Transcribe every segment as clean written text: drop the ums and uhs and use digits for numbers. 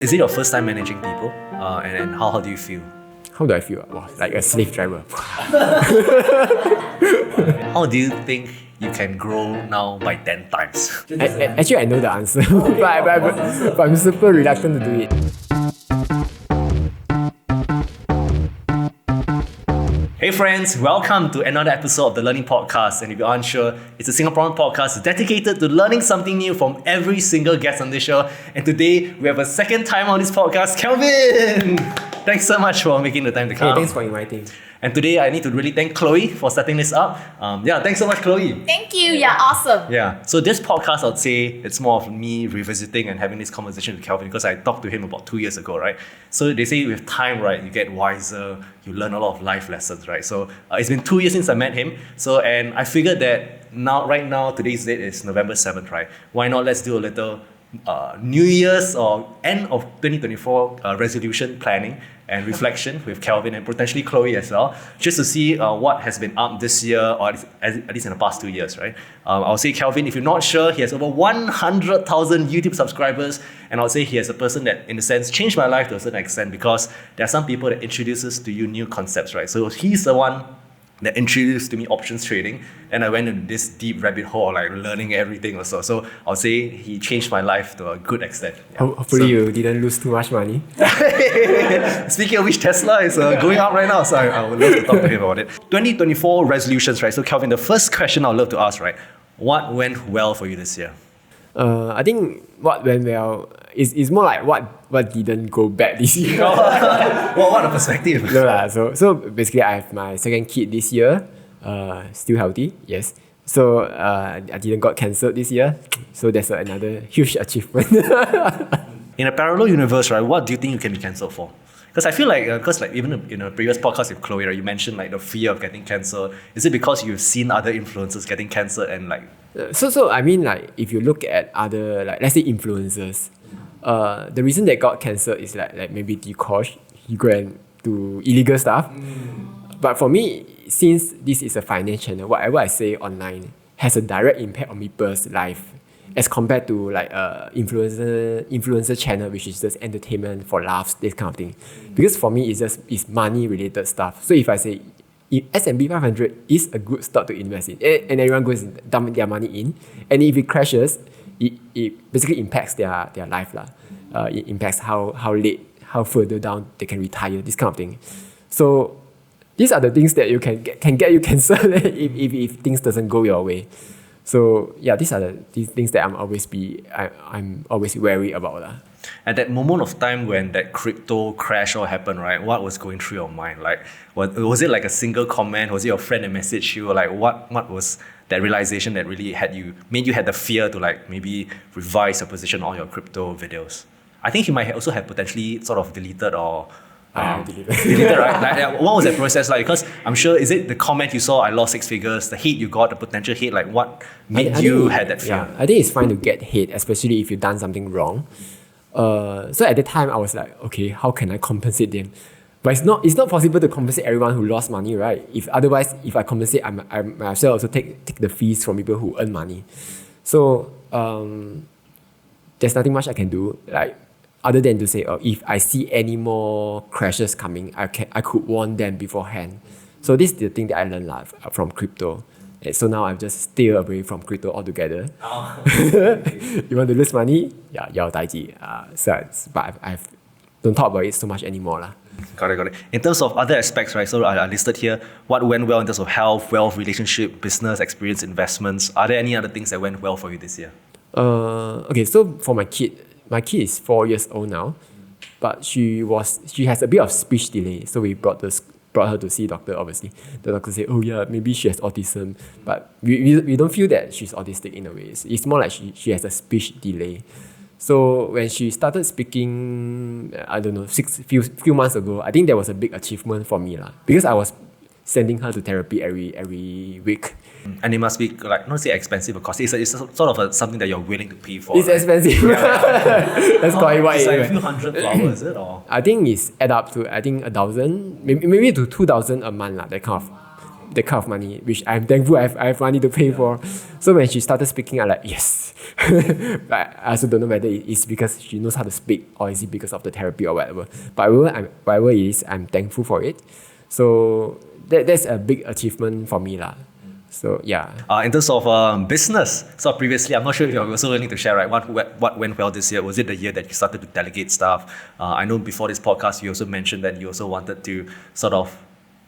Is it your first time managing people? And how do you feel? How do I feel? Wow, like a slave driver. How do you think you can grow now by 10 times? Actually, I know the answer, but I'm super reluctant to do it. Hey friends, welcome to another episode of the Learning Podcast. And if you're unsure, it's a Singaporean podcast dedicated to learning something new from every single guest on this show. And today, we have a second time on this podcast, Kelvin! Thanks so much for making the time to come. Hey, thanks for inviting. And today, I need to really thank Chloe for setting this up. Thanks so much, Chloe. Thank you, you're awesome. Yeah, so this podcast, I would say, it's more of me revisiting and having this conversation with Kelvin because I talked to him about 2 years ago, right? So they say with time, right, you get wiser, you learn a lot of life lessons, right? So it's been 2 years since I met him. And I figured that right now, today's date is November 7th, right? Why not let's do a little New Year's or end of 2024 resolution planning and reflection with Kelvin and potentially Chloe as well, just to see what has been up this year or at least in the past 2 years, right? I'll say Kelvin, if you're not sure, he has over 100,000 YouTube subscribers, and I'll say he is a person that, in a sense, changed my life to a certain extent because there are some people that introduces to you new concepts, right? So he's the one that introduced to me options trading, and I went into this deep rabbit hole, like learning everything also. So I'll say he changed my life to a good extent. Yeah. Hopefully you didn't lose too much money. Speaking of which, Tesla is going up right now, so I would love to talk to him about it. 2024 resolutions, right? So Kelvin, the first question I'd love to ask, right? What went well for you this year? I think what went well is more like what didn't go bad this year. Well, what a perspective. No, so basically I have my second kid this year, still healthy, yes. So I didn't got cancelled this year, so that's another huge achievement. In a parallel universe, right, what do you think you can be cancelled for? Because I feel like, even in a previous podcast with Chloe, right, you mentioned like the fear of getting cancelled. Is it because you've seen other influencers getting cancelled and like... So I mean, like, if you look at other, like, let's say influencers, the reason they got cancelled is like maybe because he got do illegal stuff. But for me, since this is a finance channel, whatever I say online has a direct impact on people's life as compared to like influencer channel, which is just entertainment for laughs, this kind of thing. Because for me, it's money related stuff. So if I say if S&P 500 is a good stock to invest in, and everyone goes and dump their money in, and if it crashes, it basically impacts their life lah. It impacts how further down they can retire, this kind of thing. So these are the things that you can get you cancelled if things doesn't go your way. So yeah, these are these things that I'm always wary about lah. At that moment of time when that crypto crash all happened, right? What was going through your mind? Like, was it like a single comment? Was it your friend that messaged you? Like, what was that realization that really made you had the fear to like maybe revise your position on your crypto videos? I think you might also have potentially sort of deleted or deleted, right? Like, what was that process like? Because I'm sure, is it the comment you saw, I lost 6 figures, the hate you got, the potential hate, like what made you had that fear? Yeah, I think it's fine to get hate, especially if you've done something wrong. So at the time I was like, okay, how can I compensate them? But it's not possible to compensate everyone who lost money, right? If I compensate, I myself also take the fees from people who earn money. So there's nothing much I can do, like other than to say, if I see any more crashes coming, I could warn them beforehand. So this is the thing that I learned from crypto. So now I'm just stay away from crypto altogether. You want to lose money? Yeah, your daiji. But I don't talk about it so much anymore lah. Got it. In terms of other aspects, right? So I listed here what went well in terms of health, wealth, relationship, business, experience, investments. Are there any other things that went well for you this year? Okay, so for my kid is 4 years old now, but she has a bit of speech delay. So we brought her to see doctor, obviously. The doctor said, oh yeah, maybe she has autism. But we don't feel that she's autistic in a way. It's more like she has a speech delay. So when she started speaking, I don't know, few months ago, I think that was a big achievement for me lah. Because I was sending her to therapy every week. And it must be like, not say expensive, of course. It's sort of something that you're willing to pay for. It's right? expensive. That's quite why. It's like a few $100, is it? Or? I think it's add up to 1,000, maybe to 2,000 a month lah. That kind of that kind of money, which I'm thankful I have money to pay for. So when she started speaking, I'm like, yes. But I also don't know whether it's because she knows how to speak or is it because of the therapy or whatever. But whatever it is, I'm thankful for it. So that's a big achievement for me lah. So yeah. In terms of business, so previously, I'm not sure if you're also willing to share, right? What went well this year? Was it the year that you started to delegate stuff? I know before this podcast, you also mentioned that you also wanted to sort of,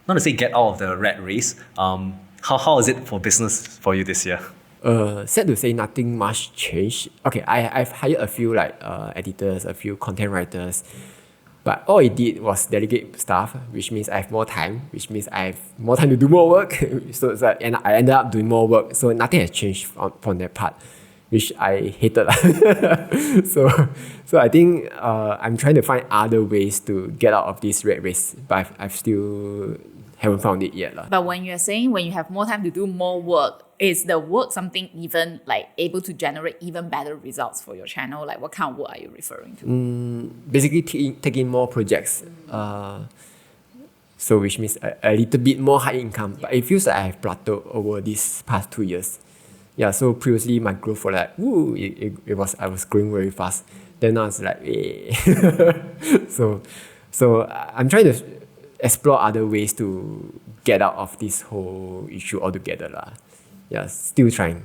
not to say get out of the rat race. How is it for business for you this year? Sad to say, nothing much changed. Okay, I've hired a few editors, a few content writers. But all it did was delegate stuff, which means I have more time, which means I have more time to do more work. So it's like, and I ended up doing more work. So nothing has changed from that part, which I hated. So I think I'm trying to find other ways to get out of this rat race, but I've still haven't found it yet. But when you're saying when you have more time to do more work, is the work something even like able to generate even better results for your channel? Like what kind of work are you referring to? Basically taking more projects. So which means a little bit more high income. But it feels like I have plateaued over these past 2 years. Yeah, so previously my growth was like, I was growing very fast. Then now it's like, So I'm trying to explore other ways to get out of this whole issue altogether lah. Yeah, still trying.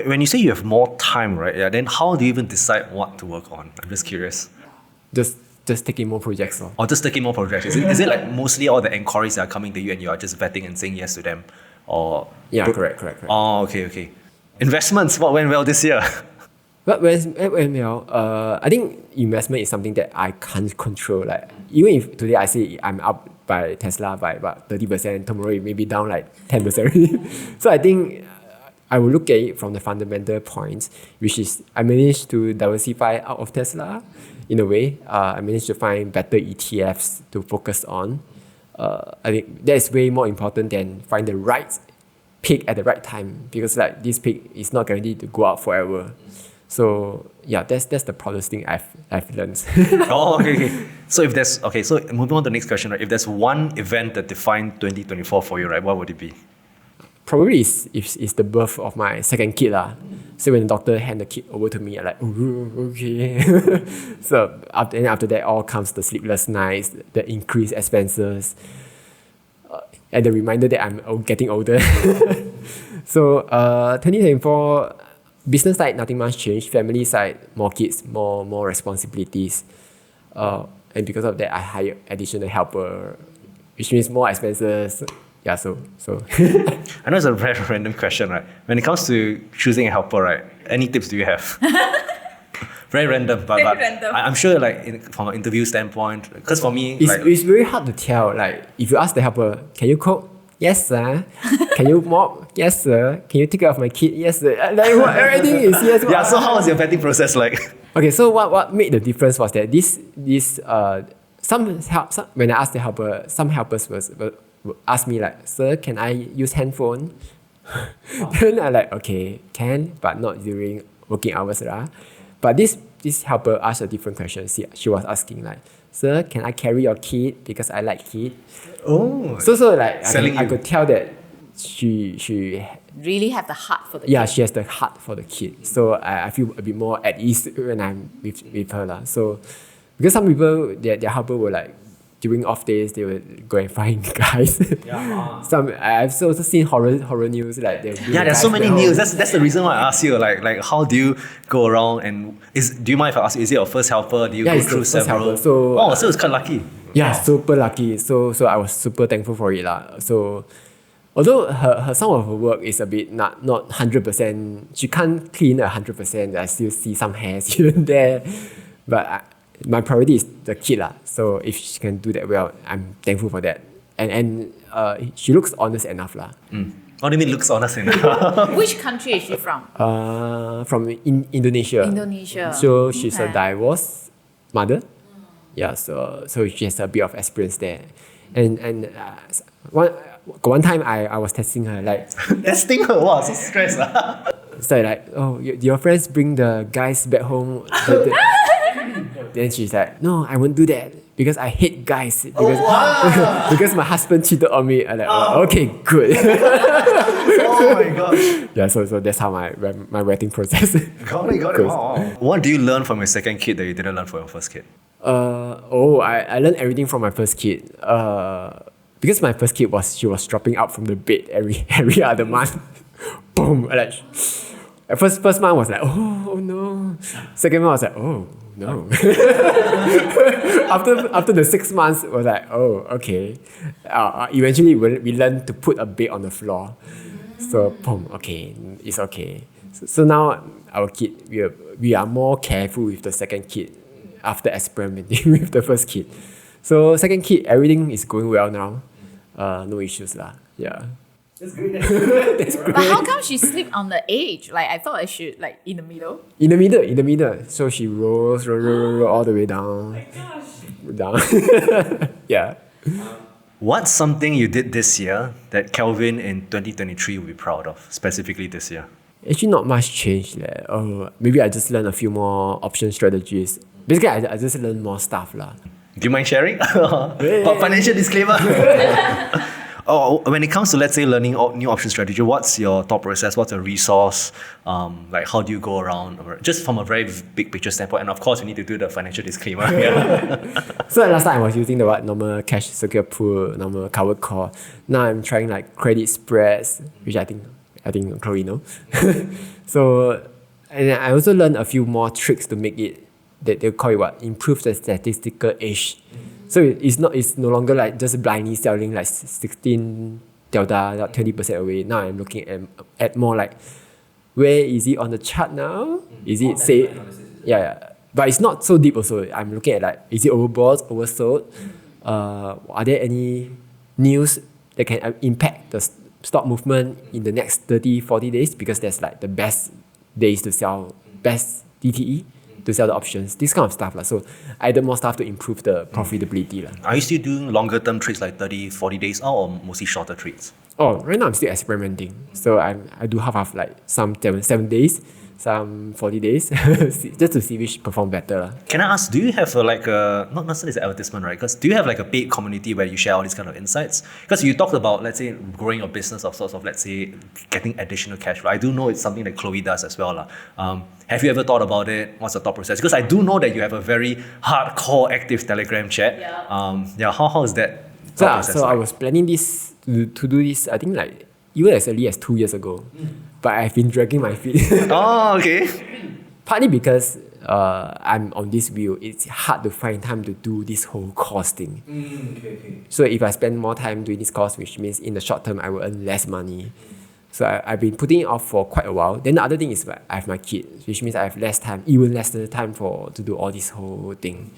When you say you have more time, right? Yeah, then how do you even decide what to work on? I'm just curious. Just taking more projects. Or just taking more projects. Is it like mostly all the inquiries that are coming to you and you are just vetting and saying yes to them? Or yeah, correct. Oh, okay. Investments, what went well this year? But well, I think investment is something that I can't control. Like even if today I say I'm up by Tesla by about 30%, tomorrow it may be down like 10%. So I think I will look at it from the fundamental points, which is I managed to diversify out of Tesla in a way. I managed to find better ETFs to focus on. I think that's way more important than find the right pick at the right time, because like this pick is not guaranteed to go out forever. So yeah, that's the proudest thing I've learned. Oh, okay. So so moving on to the next question, right? If there's one event that defined 2024 for you, right, what would it be? Probably it's the birth of my second kid lah. So when the doctor handed the kid over to me, I'm like, ooh, okay. So after that, all comes the sleepless nights, the increased expenses, and the reminder that I'm getting older. So 2024. Business side, nothing much changed. Family side, more kids, more responsibilities. And because of that, I hired additional helper, which means more expenses. Yeah, so. I know it's a very random question, right? When it comes to choosing a helper, right? Any tips do you have? Very random, but random. I'm sure from an interview standpoint, because for me, it's very hard to tell. Like if you ask the helper, can you cook? Yes, sir. Can you mop? Yes, sir. Can you take care of my kid? Yes, sir. Like everything is yes. Yeah. So how was your vetting process like? Okay, so what made the difference was that when I asked the helper, some helpers will ask me like, sir, can I use handphone? Then I like, okay, can, but not during working hours, lah. But this helper asked a different question. She was asking like, sir, can I carry your kid because I like kid? Oh. So like I could tell that she really have the heart for the kid. kid. She has the heart for the kid. So I feel a bit more at ease when I'm with her lah. So because some people their helper were like during off days they would go and find guys. Yeah. I've also seen horror news like there's so many news. That's the reason why I asked you like how do you go around and do you mind if I ask you, is it your first helper? Do you go through several? So it's kind of lucky. Yeah, super lucky. So I was super thankful for it lah. So although some of her work is a bit not 100%, she can't clean 100%. I still see some hairs here and there, but my priority is the kid lah. So if she can do that well, I'm thankful for that. And she looks honest enough lah. What do you mean looks honest enough? Which country is she from? From Indonesia. Indonesia. So she's a divorced mother. Yeah, so she has a bit of experience there. And one time I was testing her like testing her. Wow, so stressed. So like, oh, your friends bring the guys back home. Then she's like, no, I won't do that because I hate guys. Because, because my husband cheated on me. I'm like, oh, okay, good. Oh my gosh. Yeah, so that's how my wedding process. Got it. Wow. What do you learn from your second kid that you didn't learn from your first kid? I learned everything from my first kid. Because my first kid she was dropping out from the bed every other month. Boom. Like, first month was like, oh no. Second month was like, oh no. after the 6 months was like, oh okay. Eventually we learned to put a bed on the floor. So boom, okay, it's okay. So now our kid, we are more careful with the second kid after experimenting with the first kid. So second kid, everything is going well now. No issues lah. Yeah. That's great. That's great. But how come she sleep on the edge? Like I thought I should like in the middle. In the middle. So she rolls all the way down. Down. Yeah. What's something you did this year that Kelvin in 2023 will be proud of, specifically this year? Actually, not much change. Maybe I just learned a few more option strategies. Basically, I just learned more stuff lah. Do you mind sharing? Financial disclaimer. When it comes to, let's say, learning new option strategy, what's your thought process? What's a resource? Like, how do you go around? Just from a very big picture standpoint. And of course, you need to do the financial disclaimer. Yeah. So last time I was using the normal cash secure pool, normal covered call. Now I'm trying like credit spreads, which I think Chloe know. So, and I also learned a few more tricks to make it, that they call it improve the statistical edge. So it's no longer like just blindly selling like 16 delta, 20% away. Now I'm looking at more like, where is it on the chart now? Is it say, yeah. But it's not so deep also. I'm looking at like, is it overbought, oversold? Are there any news that can impact the stock movement in the next 30, 40 days? Because that's like the best days to sell, best DTE to sell the options, this kind of stuff. So I did more stuff to improve the profitability. Are you still doing longer term trades like 30, 40 days out, or mostly shorter trades? Oh, right now I'm still experimenting. So I do half like some 7 days, some 40 days, just to see which perform better. Can I ask, do you have not necessarily it's an advertisement, right? Because do you have like a paid community where you share all these kind of insights? Because you talked about, let's say, growing your business of sorts of, let's say, getting additional cash flow. I do know it's something that Chloe does as well. Have you ever thought about it? What's the thought process? Because I do know that you have a very hardcore active Telegram chat. Yeah. How is that? So I was planning this to do this, I think like even as early as 2 years ago. But I've been dragging my feet. Oh, okay. Partly because I'm on this wheel, it's hard to find time to do this whole course thing. Okay. So if I spend more time doing this course, which means in the short term I will earn less money. So I've been putting it off for quite a while. Then the other thing is I have my kids, which means I have less time, even less time to do all this whole thing.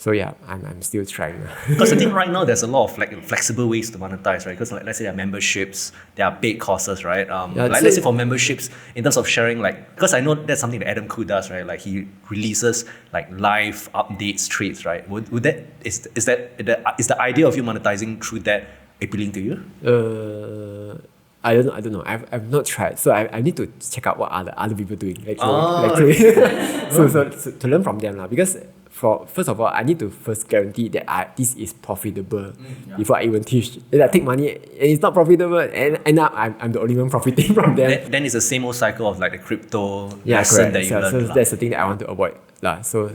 So yeah, I'm still trying. Because I think right now there's a lot of like flexible ways to monetize, right? Because like, let's say there are memberships, there are paid courses, right? Let's say for memberships, in terms of sharing, like, because I know that's something that Adam Khoo does, right? Like he releases like live updates, trades, right? Is the idea of you monetizing through that appealing to you? I don't know. I've not tried, so I need to check out what other people doing. So to learn from them lah. Because first of all, I need to first guarantee that this is profitable before I even teach. If I take money and it's not profitable, and end up I'm the only one profiting from them. Then it's the same old cycle of like the crypto Yeah, lesson correct. that you learned. So that's the thing that I want to avoid lah. So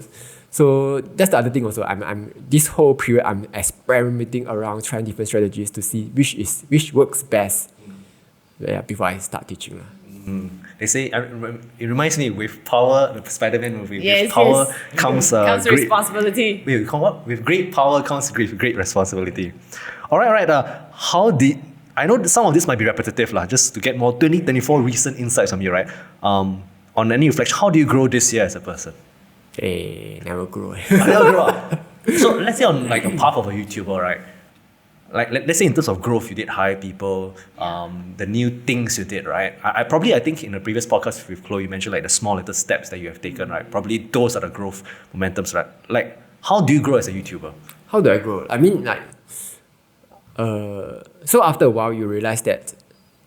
that's the other thing also. I'm this whole period I'm experimenting around, trying different strategies to see which works best. Yeah, before I start teaching. They say, it reminds me, with power, the Spider-Man movie, Yes, with power yes. comes Comes great responsibility. Wait, come what? With great power comes great responsibility. All right. I know some of this might be repetitive, just to get more 2024 recent insights from you, right? On any reflection, how do you grow this year as a person? Never grow. Never grow up. So let's say on like a path of a YouTuber, right? Like let's say in terms of growth, you did hire people, the new things you did, right? I think in the previous podcast with Chloe, you mentioned like the small little steps that you have taken, right? Probably those are the growth momentums, right? Like, how do you grow as a YouTuber? How do I grow? I mean, like, so after a while, you realize that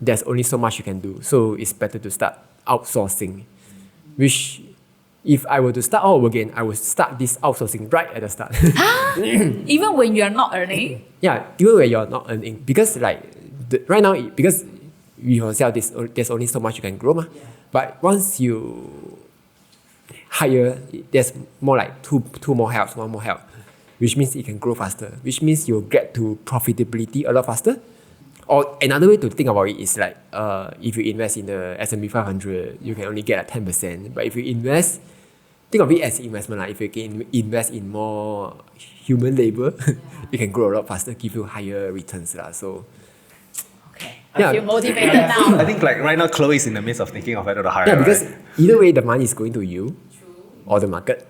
there's only so much you can do. So it's better to start outsourcing, which if I were to start all over again, I would start this outsourcing right at the start. Even when you're not earning? Yeah, even when you're not earning. Because like right now, because you yourself, there's only so much you can grow. But once you hire, there's more like two more helps, one more help, which means it can grow faster, which means you'll get to profitability a lot faster. Or another way to think about it is like, if you invest in the S&P 500, you can only get like 10%. But if you invest, think of it as investment. Like if you can invest in more human labor, it can grow a lot faster, give you higher returns. So, Okay. Yeah. I feel motivated now. I think like right now, Chloe is in the midst of thinking of whether to hire. yeah, because right? either way, the money is going to you or the market,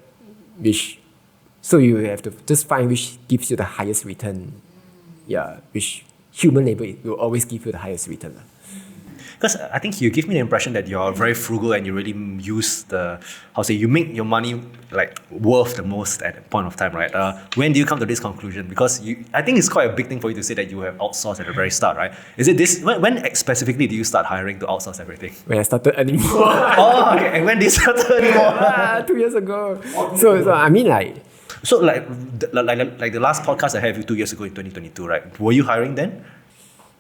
so you have to just find which gives you the highest return. Yeah, which human labor will always give you the highest return. Because I think you give me the impression that you're very frugal and you really use you make your money like worth the most at a point of time, right? When do you come to this conclusion? Because I think it's quite a big thing for you to say that you have outsourced at the very start, right? Is it this, when specifically do you start hiring to outsource everything? When I started earning more. Oh, okay. And when did you start earning more? 2 years ago. So I mean like, So like the last podcast I had with you 2 years ago in 2022, right? Were you hiring then?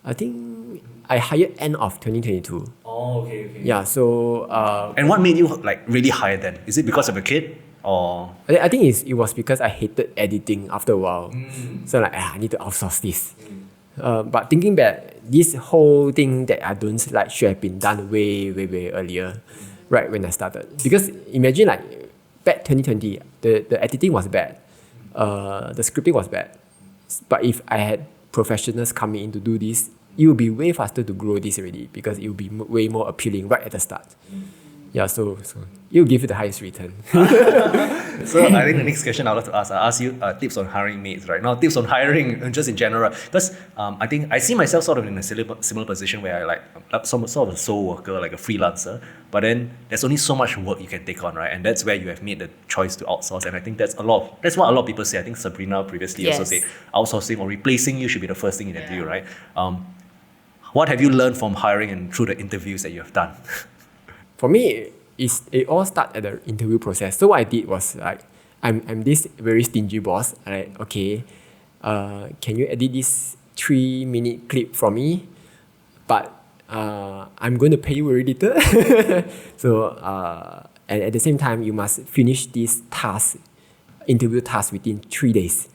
I think I hired end of 2022. Oh, okay. Yeah, so And what made you like really hire then? Is it because of a kid or? I think it was because I hated editing after a while. So like, I need to outsource this. But thinking back, this whole thing that I don't like should have been done way earlier, right when I started. Because imagine like back 2020, the editing was bad, the scripting was bad. But if I had professionals coming in to do this, it would be way faster to grow this already because it will be way more appealing right at the start. Yeah, so it will give you the highest return. So I think the next question I'd love to ask, I ask you tips on hiring mates, right? Now tips on hiring just in general, because I think I see myself sort of in a similar position where I like sort of a sole worker, like a freelancer, but then there's only so much work you can take on, right? And that's where you have made the choice to outsource. And I think that's what a lot of people say. I think Sabrina previously also said outsourcing or replacing you should be the first thing in the deal, right? What have you learned from hiring and through the interviews that you have done? For me, it all started at the interview process. So what I did was like, I'm this very stingy boss. Like, okay, can you edit this 3-minute clip for me? But I'm going to pay you very little. So and at the same time, you must finish this interview task within 3 days.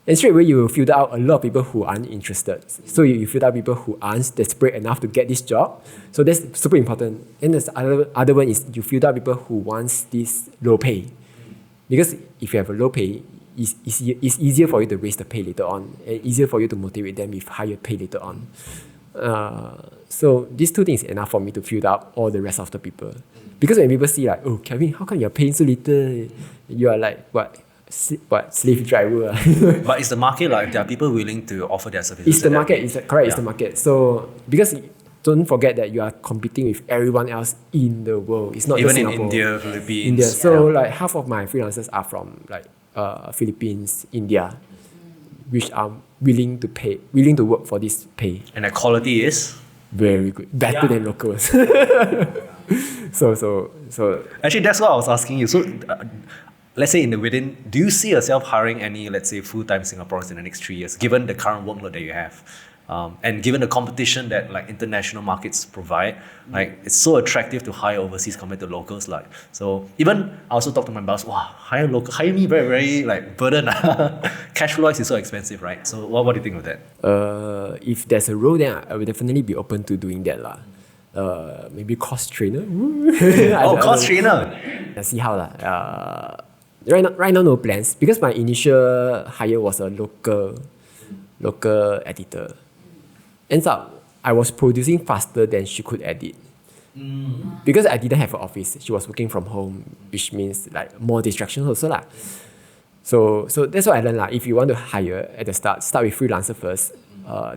And straight away, you will filter out a lot of people who aren't interested. So you filter out people who aren't desperate enough to get this job. So that's super important. And the other one is you filter out people who wants this low pay. Because if you have a low pay, it's easier for you to raise the pay later on, and easier for you to motivate them with higher pay later on. So these two things are enough for me to filter out all the rest of the people. Because when people see like, oh, Kelvin, how come you're paying so little? You are like, what, slave driver? But is the market like, there are people willing to offer their services? It's the market, it's the market. So because don't forget that you are competing with everyone else in the world. It's not even just in Singapore. India, Philippines. India. So like half of my freelancers are from like Philippines, India, which are willing to work for this pay. And the quality is? Very good, better than locals. So Actually, that's what I was asking you. So let's say do you see yourself hiring any, let's say, full-time Singaporeans in the next 3 years, given the current workload that you have? And given the competition that like international markets provide, like it's so attractive to hire overseas compared to locals. Like, so even I also talk to my boss, wow, hire me very, very like burden. Cash flow is so expensive, right? So what do you think of that? If there's a role, then I will definitely be open to doing that lah. Maybe cost trainer. Cost trainer. Let's see how lah. Right now no plans because my initial hire was a local editor. Ends up I was producing faster than she could edit. Because I didn't have an office, she was working from home, which means like more distractions also lah. So that's what I learned lah. If you want to hire at the start with freelancer first.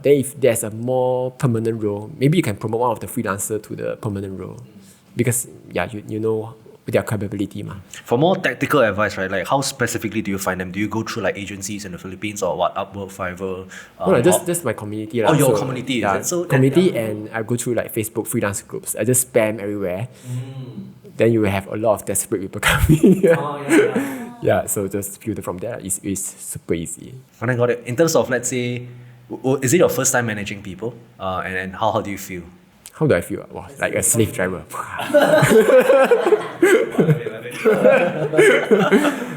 Then if there's a more permanent role, maybe you can promote one of the freelancer to the permanent role. Because you know their capability ma. For more tactical advice, right? Like how specifically do you find them? Do you go through like agencies in the Philippines or what, Upwork, Fiverr? No, just my community. Oh, your community, is it? So community and I go through like Facebook freelance groups. I just spam everywhere. then you will have a lot of desperate people coming. Oh, yeah. Yeah, so just filter from there. It's super easy. When I got it, in terms of, let's say, is it your first time managing people? And how do you feel? How do I feel? Wow, like a slave driver.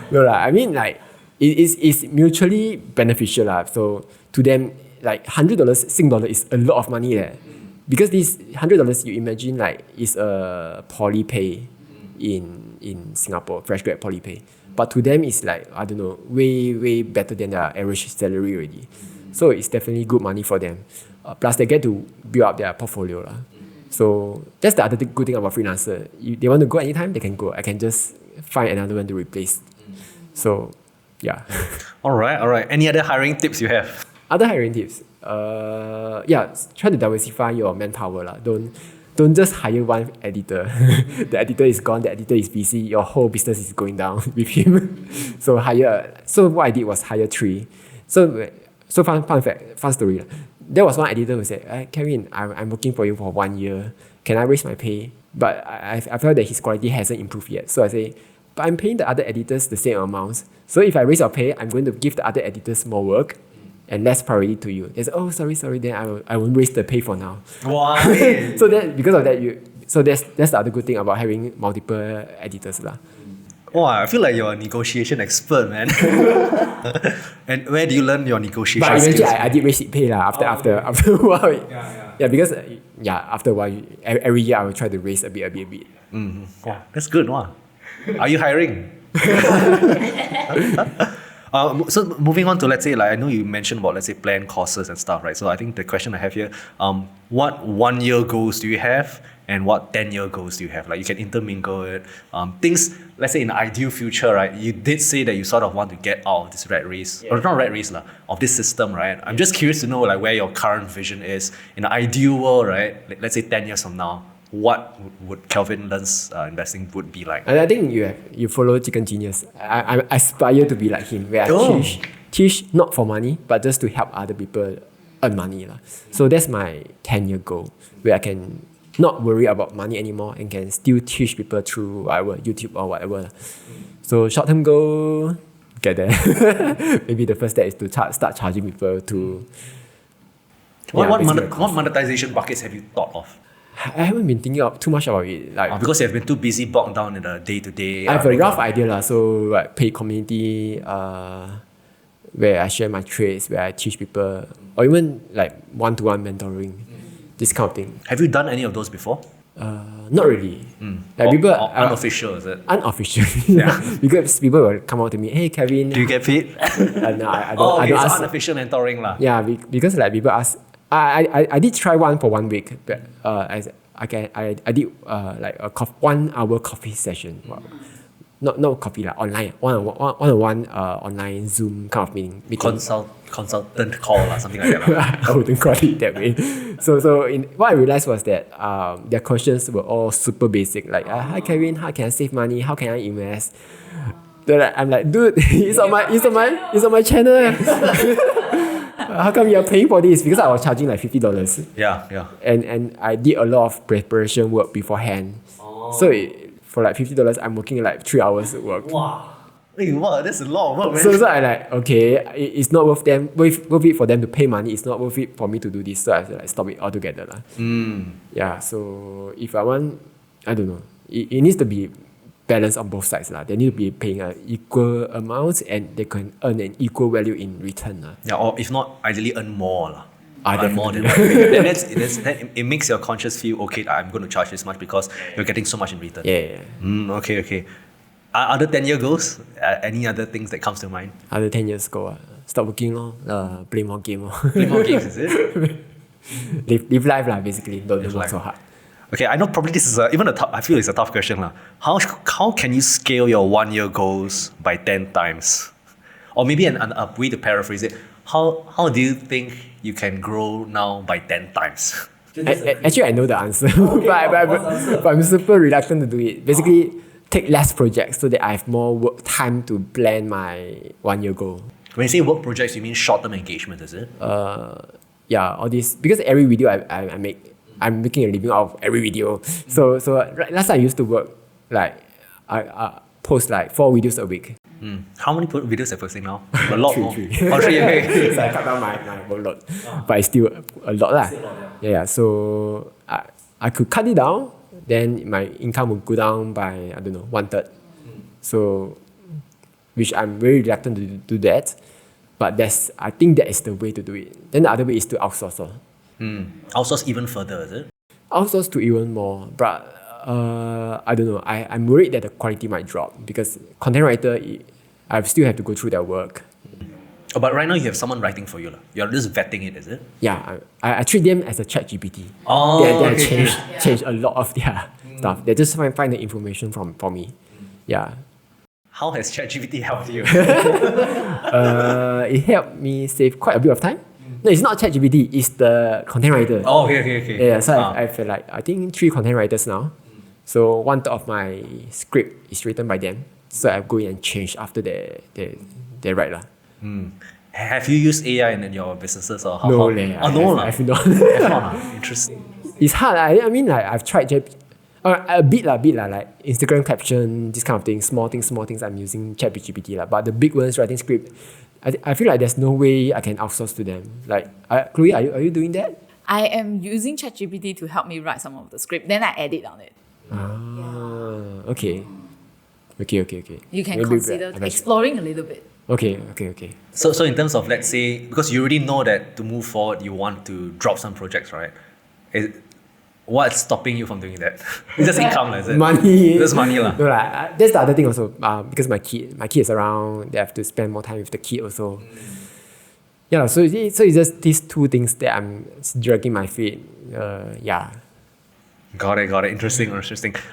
No, I mean, like, it's mutually beneficial. So to them, like $100 Sing dollar is a lot of money. Because this $100, you imagine, like, is a poly pay in Singapore, fresh grad poly pay. But to them, it's like, I don't know, way better than their average salary already. So it's definitely good money for them. Plus, they get to build up their portfolio. So that's the other good thing about freelancer. They want to go anytime, they can go. I can just find another one to replace. So, yeah. All right. Any other hiring tips you have? Other hiring tips? Try to diversify your manpower. Don't just hire one editor. The editor is gone, the editor is busy, your whole business is going down with him. So what I did was hire 3. So fun story. There was one editor who said, Kevin, I'm working for you for 1 year. Can I raise my pay? But I felt that his quality hasn't improved yet. So I say, but I'm paying the other editors the same amounts. So if I raise your pay, I'm going to give the other editors more work and less priority to you. They say, oh, sorry, then I won't raise the pay for now. Why? So then, because of that, that's the other good thing about having multiple editors. Oh, I feel like you're a negotiation expert, man. And where do you learn your negotiation But eventually, skills? I did raise it pay after a while. Because after a while, every year I will try to raise a bit. Mm-hmm. Wow, that's good. Wow. Are you hiring? So moving on to, let's say, like, I know you mentioned about, let's say, planned courses and stuff, right? So I think the question I have here, what 1 year goals do you have and what 10-year goals do you have? Like, you can intermingle it. Things, let's say in the ideal future, right? You did say that you sort of want to get out of this rat race, or not rat race, of this system, right? I'm just curious to know, like, where your current vision is. In the ideal world, right? Let's say 10 years from now, what would Kelvin Learns Investing would be like? And I think you follow Chicken Genius. I aspire to be like him, where I teach not for money, but just to help other people earn money. So that's my 10-year goal, where I can not worry about money anymore and can still teach people through whatever, YouTube or whatever. So short-term goal, get there. Maybe the first step is to start charging people to... What monetization buckets have you thought of? I haven't been thinking too much about it. Because you have been too busy bogged down in the day-to-day. I have a rough idea. So paid community, where I share my trades, where I teach people, or even like one-to-one mentoring, this kind of thing. Have you done any of those before? Not really. Like people unofficial, is it? Unofficial. Yeah. Because people will come out to me, hey Kevin. Do you get paid? No, I don't so ask. unofficial mentoring lah. Yeah, because like people ask. I did try one for 1 week, but I did like a 1 hour coffee session. Not coffee online, one-on-one online Zoom kind of meeting. Consultant call or something like that. I wouldn't call it that way. So what I realized was that their questions were all super basic, like hi Kevin, how can I save money? How can I invest? Then I'm like, dude, it's on my channel. How come you're paying for this? Because I was charging like $50. Yeah. And I did a lot of preparation work beforehand. So for like $50, I'm working like 3 hours at work. Wow, that's a lot of work, man. So I like, okay, it's not worth it for them to pay money. It's not worth it for me to do this. So I have to like stop it altogether. Yeah, so if I want, I don't know, it needs to be balanced on both sides. They need to be paying an equal amount and they can earn an equal value in return. Yeah, or if not, ideally earn more. Earn more than what you pay. Then it makes your conscience feel, okay, I'm going to charge this much because you're getting so much in return. Yeah. Okay. Other 10-year goals? Any other things that comes to mind? Other 10 years ago, stop working, play more game. Play more games, is it? Live life, basically. Don't work so hard. Okay, I know probably this is I feel it's a tough question. How can you scale your 1 year goals by 10 times? Or maybe a way to paraphrase it, how do you think you can grow now by 10 times? Actually, I know the answer, but I'm super reluctant to do it. Basically, take less projects so that I have more work time to plan my 1 year goal. When you say work projects, you mean short-term engagement, is it? Yeah, all this, because every video I make, I'm making a living out of every video. So last time I used to work like I post like 4 videos a week. How many videos are you posting now? A lot more. Three. Oh, three, okay. So I cut down my workload, but it's still a lot lah. Yeah. So I could cut it down, then my income would go down by, I don't know, 1/3. So, which I'm very reluctant to do that, but I think that is the way to do it. Then the other way is to outsource. Outsource even further, is it? Outsource to even more, but I don't know. I'm worried that the quality might drop because content writer, I still have to go through their work. Oh, but right now you have someone writing for you. You're just vetting it, is it? Yeah, I treat them as a chat GPT. Oh, they okay. change a lot of their stuff. They just find the information for me. Yeah. How has ChatGPT helped you? It helped me save quite a bit of time. No, it's not ChatGPT, it's the content writer. Oh, okay. Yeah, so I feel like, I think 3 content writers now. So 1/3 of my script is written by them. So I go in and change after they write lah. Have you used AI in your businesses or how? No, I've not. Interesting. It's hard. I mean, like I've tried a bit lah, like Instagram caption, this kind of things, small things. I'm using ChatGPT lah. But the big ones, writing script, I feel like there's no way I can outsource to them. Like, Chloe, are you doing that? I am using ChatGPT to help me write some of the script. Then I edit on it. Okay. You can Maybe consider exploring a little bit. Okay. So in terms of, let's say, because you already know that to move forward, you want to drop some projects, right? What's stopping you from doing that? It's just income, is it? Money. Just money lah. No, that's the other thing also. Because my kid is around, they have to spend more time with the kid also. Yeah, so it's just these 2 things that I'm dragging my feet. Yeah. Got it. Interesting.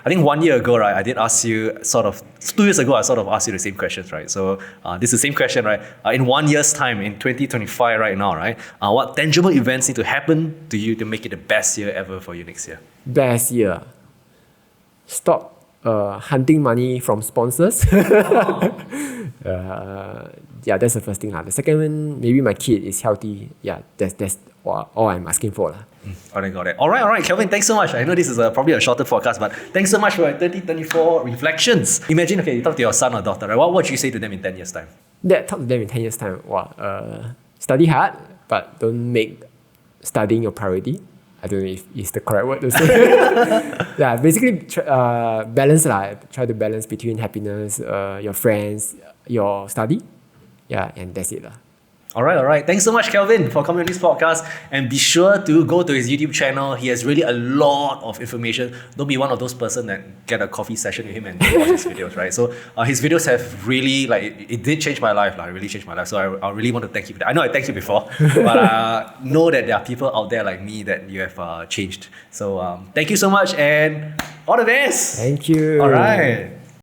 I think 1 year ago, right, I did ask you 2 years ago, I sort of asked you the same questions, right? So this is the same question, right? In 1 year's time, in 2025 right now, right? What tangible events need to happen to you to make it the best year ever for you next year? Best year. Stop hunting money from sponsors. Yeah, that's the first thing. The second one, maybe my kid is healthy. Yeah, that's all I'm asking for. Got it. All right, Kelvin, thanks so much. I know this is probably a shorter podcast, but thanks so much for your 2024 reflections. Imagine, okay, you talk to your son or daughter, right? What would you say to them in 10 years' time? Talk to them in 10 years' time. Study hard, but don't make studying your priority. I don't know if it's the correct word to say. Yeah, basically balance lah. Try to balance between happiness, your friends, your study. Yeah, and that's it lah. All right. Thanks so much, Kelvin, for coming on this podcast. And be sure to go to his YouTube channel. He has really a lot of information. Don't be one of those person that get a coffee session with him and watch his videos, right? So his videos have really, it did change my life. It really changed my life. So I really want to thank you for that. I know I thanked you before, but know that there are people out there like me that you have changed. So thank you so much and all the best. Thank you. All right.